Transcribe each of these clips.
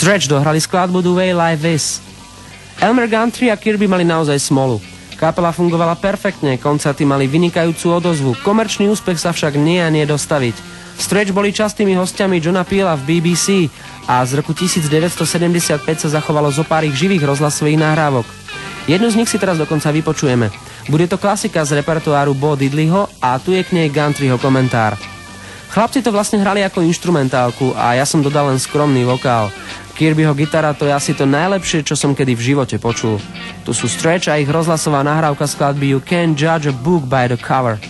Stretch dohrali skladbu The Way Life Is. Elmer Gantry a Kirby mali naozaj smolu. Kapela fungovala perfektne, koncerty mali vynikajúcu odozvu, komerčný úspech sa však nie a nie dostaviť. Stretch boli častými hostiami Johna Peela v BBC a z roku 1975 sa zachovalo zo pár ich živých rozhlasových nahrávok. Jednu z nich si teraz dokonca vypočujeme. Bude to klasika z repertoáru Bo Diddleyho a tu je k nej Gantryho komentár. Chlapci to vlastne hrali ako inštrumentálku a ja som dodal len skromný vokál. Kirbyho gitara to je asi to najlepšie, čo som kedy v živote počul. Tu sú Stretch a ich rozhlasová nahrávka skladby You Can't Judge a Book by the Cover.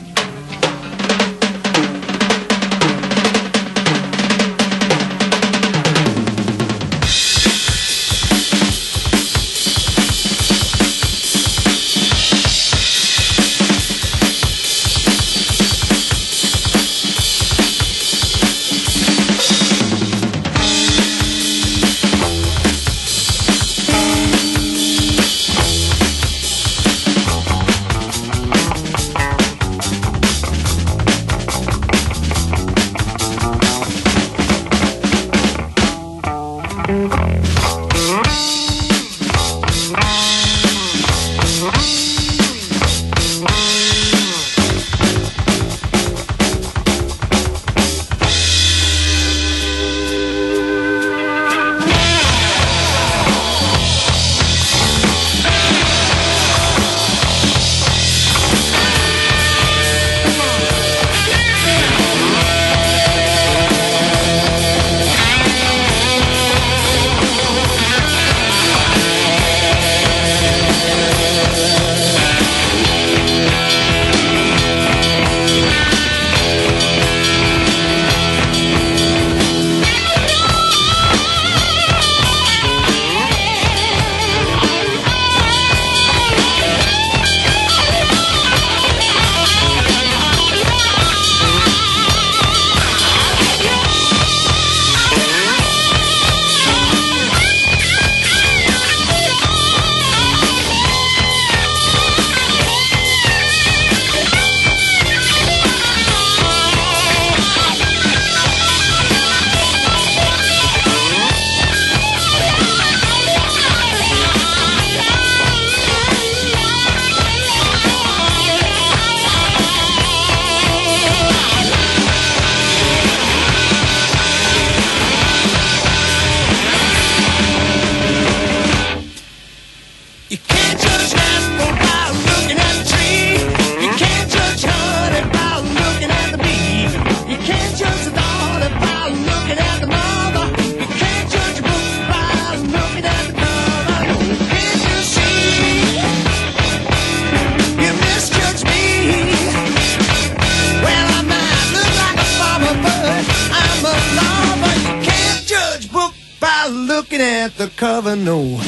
Looking at the cover, no.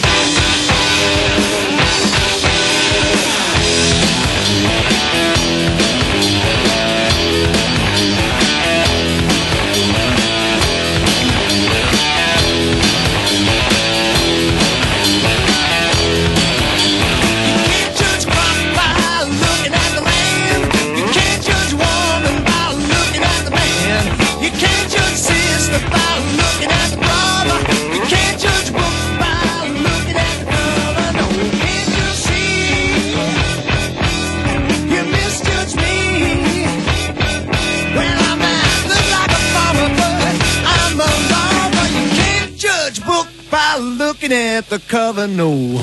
Looking at the cover, no.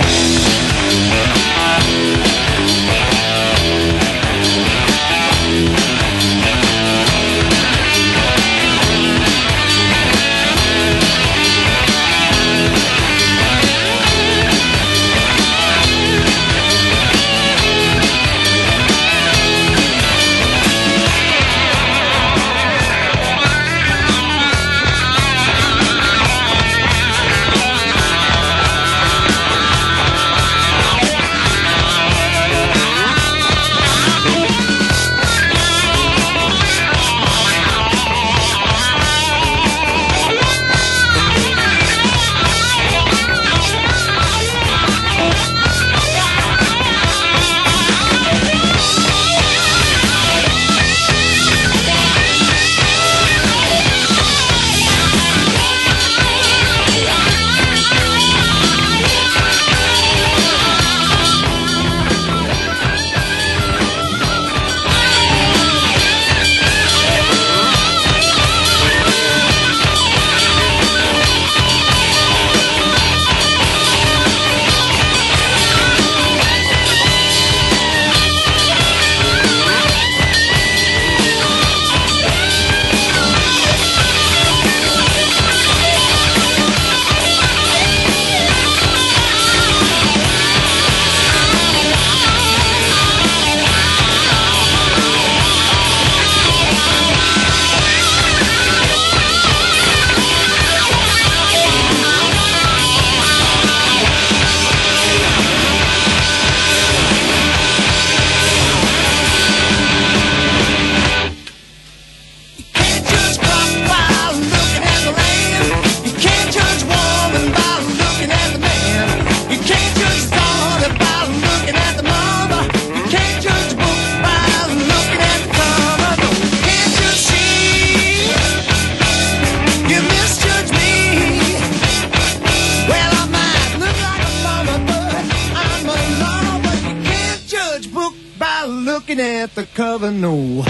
at the cover, no.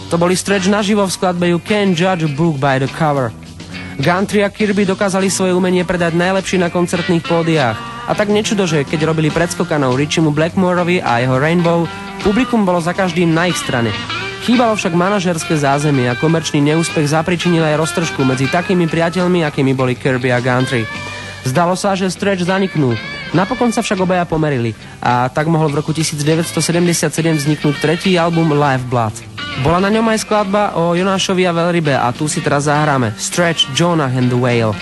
To boli Stretch naživo v skladbe You Can't Judge a Book by the Cover. Guntry a Kirby dokázali svoje umenie predať najlepšie na koncertných pódiách. A tak nečudo, že keď robili predskokanov Richiemu Blackmoreovi a jeho Rainbow, publikum bolo za každým na ich strane. Chýbalo však manažerské zázemie a komerčný neúspech zapričinil aj roztržku medzi takými priateľmi, akými boli Kirby a Guntry. Zdalo sa, že Stretch zaniknú. Napokon sa však obaja pomerili a tak mohol v roku 1977 vzniknúť tretí album Live Blood. Bola na ňom aj skladba o Jonášovi a veľrybe a tu si teraz zahráme Stretch, Jonah and the Whale.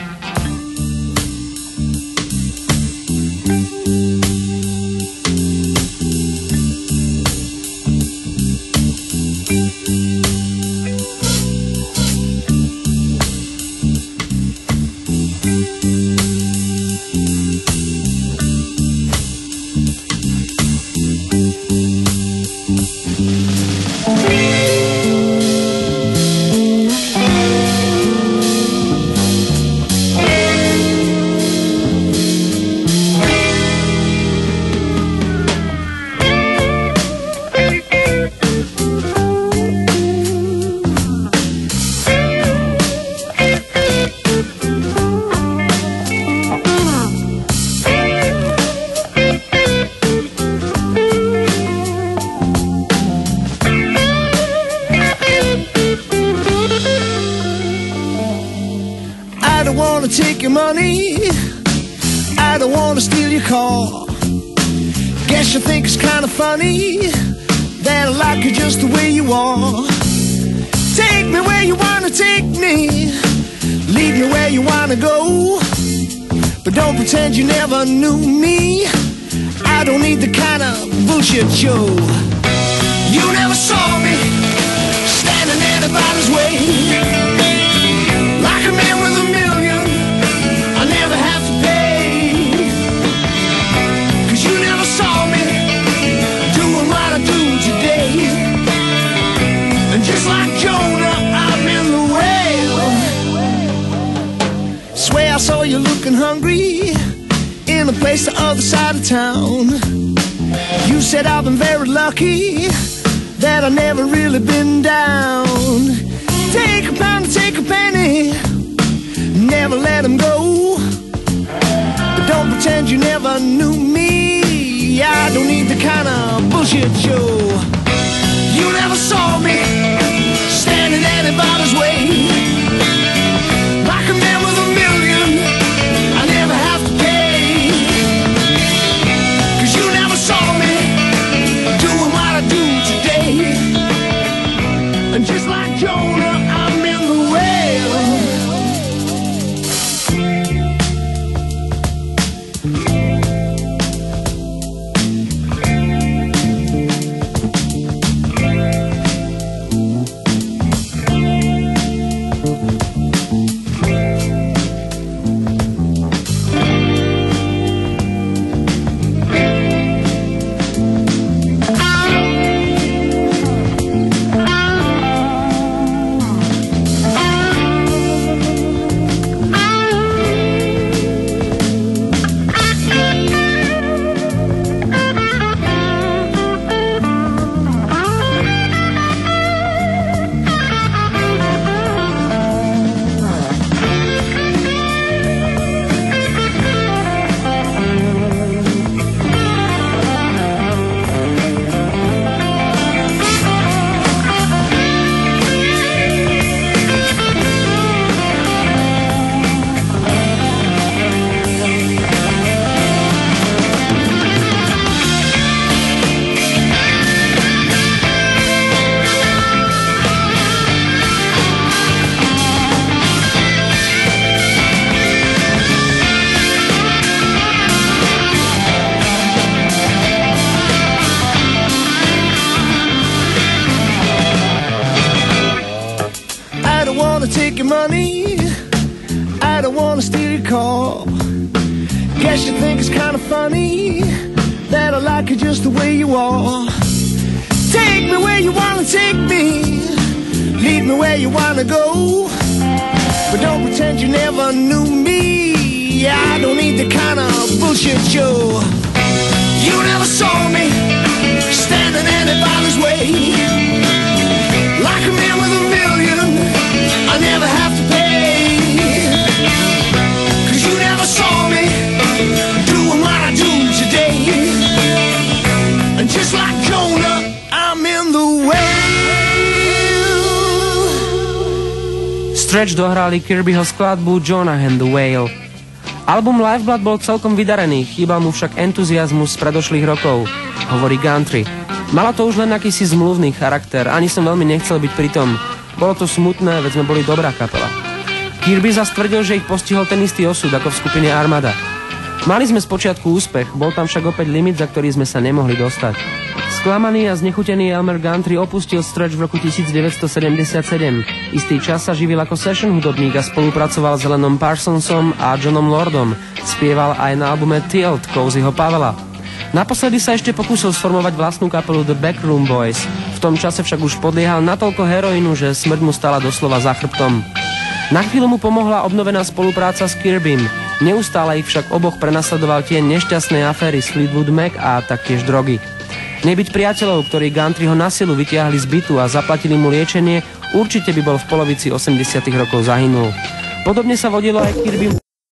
Take your money, I don't wanna steal your car. Guess you think it's kinda funny that I like you just the way you are. Take me where you wanna take me, leave me where you wanna go, but don't pretend you never knew me. I don't need the kind of bullshit show. You never saw me standing anybody's way, like a man with a million I never have to pay. 'Cause you never saw me doing what I do today. And just like Jonah, I'm in the whale. Swear I saw you looking hungry in a place the other side of town. You said I've been very lucky that I never really been down. Take a pound and take a penny, never let them go, but don't pretend you never knew me. I don't need the kind of bullshit show. You never saw me standing anybody's way, like a man with a million I never have to pay. 'Cause you never saw me doing what I do today. And just like Jonah, I'm in the whale. Take your money, I don't wanna steal your car. Guess you think it's kind of funny that I like you just the way you are. Take me where you wanna take me, lead me where you wanna go, but don't pretend you never knew me. I don't need the kind of bullshit show. You never saw me standing anybody's way, like a man with a million I never have to pay. 'Cause you never saw me doing what I do today, and just like Jonah, I'm in the whale. Stretch dohrali Kirbyho skladbu Jonah and the Whale. Album Lifeblood bol celkom vydarený, chýbal mu však entuziazmus z predošlých rokov, hovorí Gantry. Malo to už len akýsi zmluvný charakter, ani som veľmi nechcel byť pri tom. Bolo to smutné, veď sme boli dobrá kapela. Kirby zas tvrdil, že ich postihol ten istý osud ako v skupine Armada. Mali sme spočiatku úspech, bol tam však opäť limit, za ktorý sme sa nemohli dostať. Sklamaný a znechutený Elmer Gantry opustil Stretch v roku 1977. Istý čas sa živil ako session hudobník a spolupracoval s Lennom Parsonsom a Johnom Lordom. Spieval aj na albume Tilt Cozyho Pavela. Naposledy sa ešte pokúsil sformovať vlastnú kapelu The Backroom Boys. V tom čase však už podliehal natoľko heroínu, že smrť mu stala doslova za chrbtom. Na chvíľu mu pomohla obnovená spolupráca s Kirbym. Neustále ich však oboch prenasledoval tie nešťastné aféry s Fleetwood Mac a taktiež drogy. Nebyť priateľov, ktorí Gantryho na silu vytiahli z bytu a zaplatili mu liečenie, určite by bol v polovici 80. rokov zahynul. Podobne sa vodilo aj Kirby.